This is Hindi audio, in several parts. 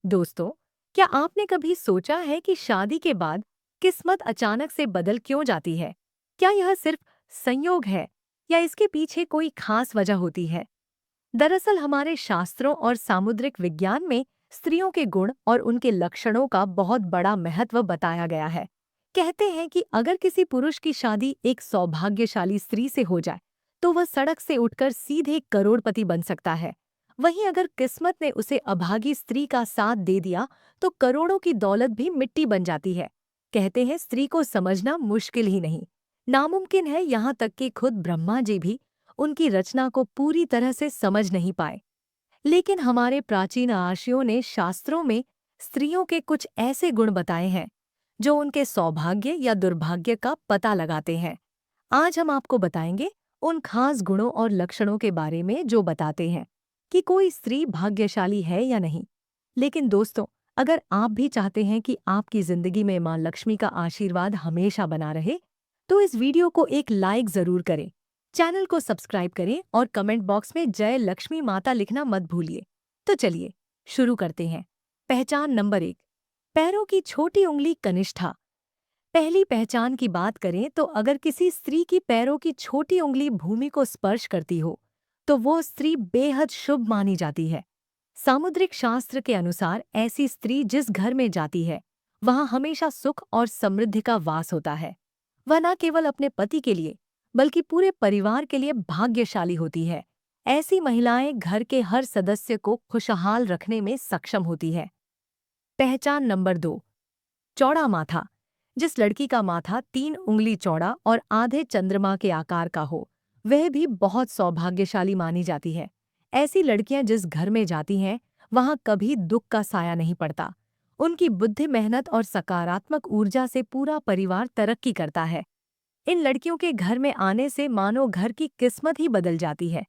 दोस्तों, क्या आपने कभी सोचा है कि शादी के बाद किस्मत अचानक से बदल क्यों जाती है? क्या यह सिर्फ संयोग है या इसके पीछे कोई खास वजह होती है? दरअसल हमारे शास्त्रों और सामुद्रिक विज्ञान में स्त्रियों के गुण और उनके लक्षणों का बहुत बड़ा महत्व बताया गया है। कहते हैं कि अगर किसी पुरुष की शादी एक सौभाग्यशाली स्त्री से हो जाए, तो वह सड़क से उठकर सीधे करोड़पति बन सकता है। वहीं अगर किस्मत ने उसे अभागी स्त्री का साथ दे दिया, तो करोड़ों की दौलत भी मिट्टी बन जाती है। कहते हैं स्त्री को समझना मुश्किल ही नहीं, नामुमकिन है, यहाँ तक कि खुद ब्रह्मा जी भी उनकी रचना को पूरी तरह से समझ नहीं पाए। लेकिन हमारे प्राचीन आर्षियों ने शास्त्रों में स्त्रियों के कुछ ऐसे गुण बताए हैं जो उनके सौभाग्य या दुर्भाग्य का पता लगाते हैं। आज हम आपको बताएंगे उन खास गुणों और लक्षणों के बारे में जो बताते हैं कि कोई स्त्री भाग्यशाली है या नहीं। लेकिन दोस्तों, अगर आप भी चाहते हैं कि आपकी जिंदगी में मां लक्ष्मी का आशीर्वाद हमेशा बना रहे, तो इस वीडियो को एक लाइक जरूर करें, चैनल को सब्सक्राइब करें और कमेंट बॉक्स में जय लक्ष्मी माता लिखना मत भूलिए। तो चलिए शुरू करते हैं। पहचान नंबर 1, पैरों की छोटी उंगली कनिष्ठा। पहली पहचान की बात करें तो अगर किसी स्त्री की पैरों की छोटी उंगली भूमि को स्पर्श करती हो, तो वो स्त्री बेहद शुभ मानी जाती है। सामुद्रिक शास्त्र के अनुसार ऐसी स्त्री जिस घर में जाती है, वहां हमेशा सुख और समृद्धि का वास होता है। वह न केवल अपने पति के लिए बल्कि पूरे परिवार के लिए भाग्यशाली होती है। ऐसी महिलाएं घर के हर सदस्य को खुशहाल रखने में सक्षम होती है। पहचान नंबर 2, चौड़ा माथा। जिस लड़की का माथा 3 उंगली चौड़ा और आधे चंद्रमा के आकार का हो, वह भी बहुत सौभाग्यशाली मानी जाती है। ऐसी लड़कियां जिस घर में जाती हैं, वहां कभी दुख का साया नहीं पड़ता। उनकी बुद्धि, मेहनत और सकारात्मक ऊर्जा से पूरा परिवार तरक्की करता है। इन लड़कियों के घर में आने से मानो घर की किस्मत ही बदल जाती है।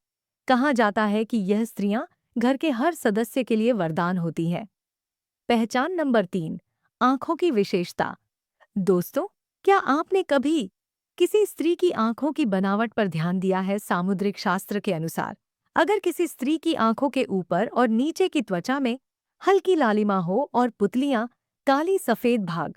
कहा जाता है कि यह स्त्रियां घर के हर सदस्य के लिए वरदान होती हैं। पहचान नंबर 3, आंखों की विशेषता। दोस्तों, क्या आपने कभी किसी स्त्री की आंखों की बनावट पर ध्यान दिया है? सामुद्रिक शास्त्र के अनुसार अगर किसी स्त्री की आंखों के ऊपर और नीचे की त्वचा में हल्की लालिमा हो और पुतलियां काली सफेद भाग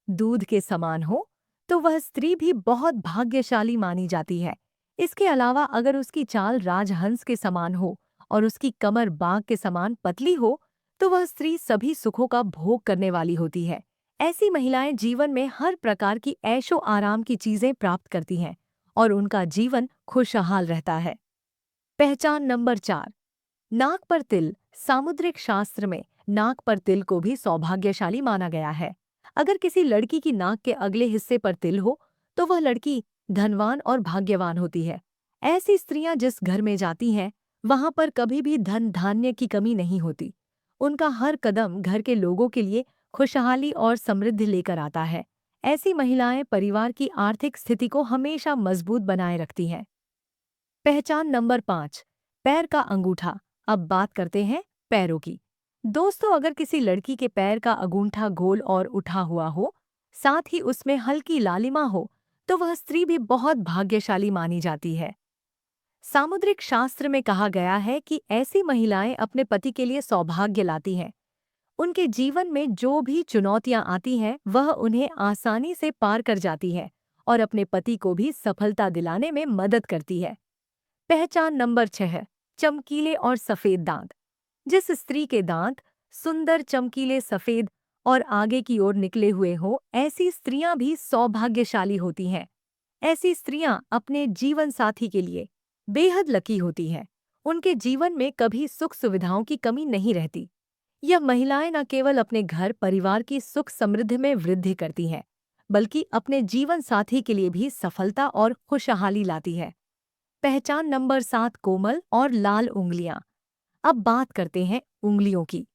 दूध के समान हो, तो वह स्त्री भी बहुत भाग्यशाली मानी जाती है। इसके अलावा अगर उसकी चाल राजहंस के समान हो और उसकी कमर बाघ के समान पतली हो, तो वह स्त्री सभी सुखों का भोग करने वाली होती है। ऐसी महिलाएं जीवन में हर प्रकार की ऐशो आराम की चीजें प्राप्त करती हैं और उनका जीवन खुशहाल रहता है। पहचान नंबर 4, नाक पर तिल। सामुद्रिक शास्त्र में नाक पर तिल को भी सौभाग्यशाली माना गया है। अगर किसी लड़की की नाक के अगले हिस्से पर तिल हो, तो वह लड़की धनवान और भाग्यवान होती है। ऐसी स्त्रियां जिस घर में जाती हैं, वहां पर कभी भी धन धान्य की कमी नहीं होती। उनका हर कदम घर के लोगों के लिए खुशहाली और समृद्धि लेकर आता है। ऐसी महिलाएं परिवार की आर्थिक स्थिति को हमेशा मजबूत बनाए रखती हैं। पहचान नंबर 5, पैर का अंगूठा। अब बात करते हैं पैरों की। दोस्तों, अगर किसी लड़की के पैर का अंगूठा गोल और उठा हुआ हो, साथ ही उसमें हल्की लालिमा हो, तो वह स्त्री भी बहुत भाग्यशाली मानी जाती है। सामुद्रिक शास्त्र में कहा गया है कि ऐसी महिलाएं अपने पति के लिए सौभाग्य लाती हैं। उनके जीवन में जो भी चुनौतियां आती हैं, वह उन्हें आसानी से पार कर जाती है और अपने पति को भी सफलता दिलाने में मदद करती है। पहचान नंबर 6, चमकीले और सफेद दांत। जिस स्त्री के दांत सुंदर, चमकीले, सफेद और आगे की ओर निकले हुए हो, ऐसी स्त्रियां भी सौभाग्यशाली होती हैं। ऐसी स्त्रियां अपने जीवन साथी के लिए बेहद लकी होती हैं। उनके जीवन में कभी सुख सुविधाओं की कमी नहीं रहती। यह महिलाएं न केवल अपने घर परिवार की सुख समृद्धि में वृद्धि करती हैं, बल्कि अपने जीवन साथी के लिए भी सफलता और खुशहाली लाती है। पहचान नंबर 7, कोमल और लाल उंगलियां। अब बात करते हैं उंगलियों की।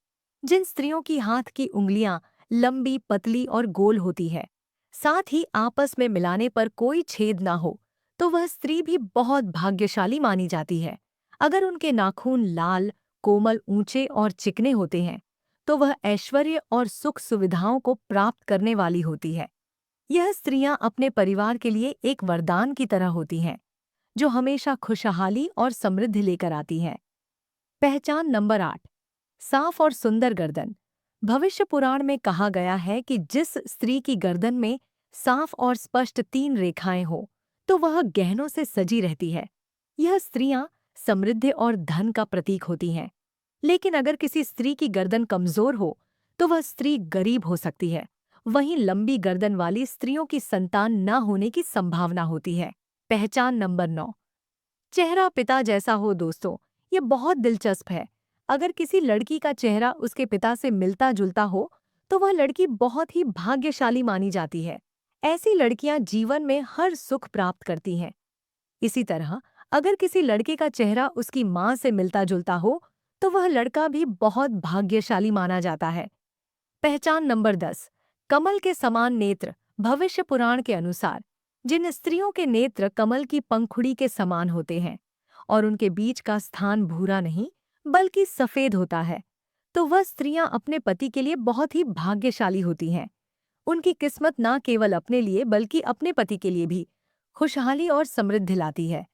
जिन स्त्रियों की हाथ की उंगलियां लंबी, पतली और गोल होती है, साथ ही आपस में मिलाने पर कोई छेद ना हो, तो वह स्त्री भी बहुत भाग्यशाली मानी जाती है। अगर उनके नाखून लाल, कोमल, ऊंचे और चिकने होते हैं, तो वह ऐश्वर्य और सुख सुविधाओं को प्राप्त करने वाली होती है। यह स्त्रियां अपने परिवार के लिए एक वरदान की तरह होती हैं, जो हमेशा खुशहाली और समृद्धि लेकर आती हैं। पहचान नंबर 8, साफ और सुंदर गर्दन। भविष्य पुराण में कहा गया है कि जिस स्त्री की गर्दन में साफ और स्पष्ट 3 रेखाएं हो, तो वह गहनों से सजी रहती है। यह स्त्रियां समृद्धि और धन का प्रतीक होती हैं। लेकिन अगर किसी स्त्री की गर्दन कमजोर हो, तो वह स्त्री गरीब हो सकती है। वहीं लंबी गर्दन वाली स्त्रियों की संतान न होने की संभावना होती है। पहचान नंबर 9। चेहरा पिता जैसा हो दोस्तों, ये बहुत दिलचस्प है। अगर किसी लड़की का चेहरा उसके पिता से मिलता जुलता हो, तो वह लड़की बहुत ही भाग्यशाली मानी जाती है। ऐसी लड़कियां जीवन में हर सुख प्राप्त करती हैं। इसी तरह अगर किसी लड़के का चेहरा उसकी माँ से मिलता जुलता हो, तो वह लड़का भी बहुत भाग्यशाली माना जाता है। पहचान नंबर 10। कमल के समान नेत्र। भविष्य पुराण के अनुसार जिन स्त्रियों के नेत्र कमल की पंखुड़ी के समान होते हैं और उनके बीच का स्थान भूरा नहीं बल्कि सफेद होता है, तो वह स्त्रियां अपने पति के लिए बहुत ही भाग्यशाली होती हैं। उनकी किस्मत न केवल अपने लिए बल्कि अपने पति के लिए भी खुशहाली और समृद्धि लाती है।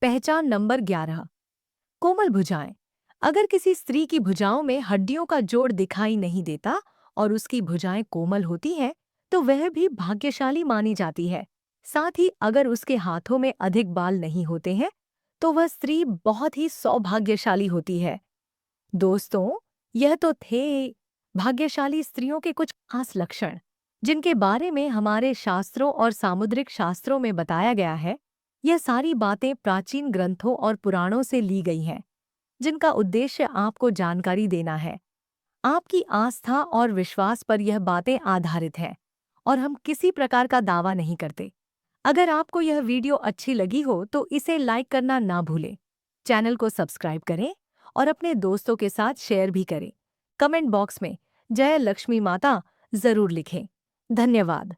पहचान नंबर 11। कोमल भुजाएं। अगर किसी स्त्री की भुजाओं में हड्डियों का जोड़ दिखाई नहीं देता और उसकी भुजाएं कोमल होती हैं, तो वह भी भाग्यशाली मानी जाती है। साथ ही अगर उसके हाथों में अधिक बाल नहीं होते हैं, तो वह स्त्री बहुत ही सौभाग्यशाली होती है। दोस्तों, यह तो थे भाग्यशाली स्त्रियों के कुछ खास लक्षण, जिनके बारे में हमारे शास्त्रों और सामुद्रिक शास्त्रों में बताया गया है। यह सारी बातें प्राचीन ग्रंथों और पुराणों से ली गई हैं, जिनका उद्देश्य आपको जानकारी देना है। आपकी आस्था और विश्वास पर यह बातें आधारित हैं और हम किसी प्रकार का दावा नहीं करते। अगर आपको यह वीडियो अच्छी लगी हो तो इसे लाइक करना ना भूलें। चैनल को सब्सक्राइब करें और अपने दोस्तों के साथ शेयर भी करें। कमेंट बॉक्स में जय लक्ष्मी माता जरूर लिखें। धन्यवाद।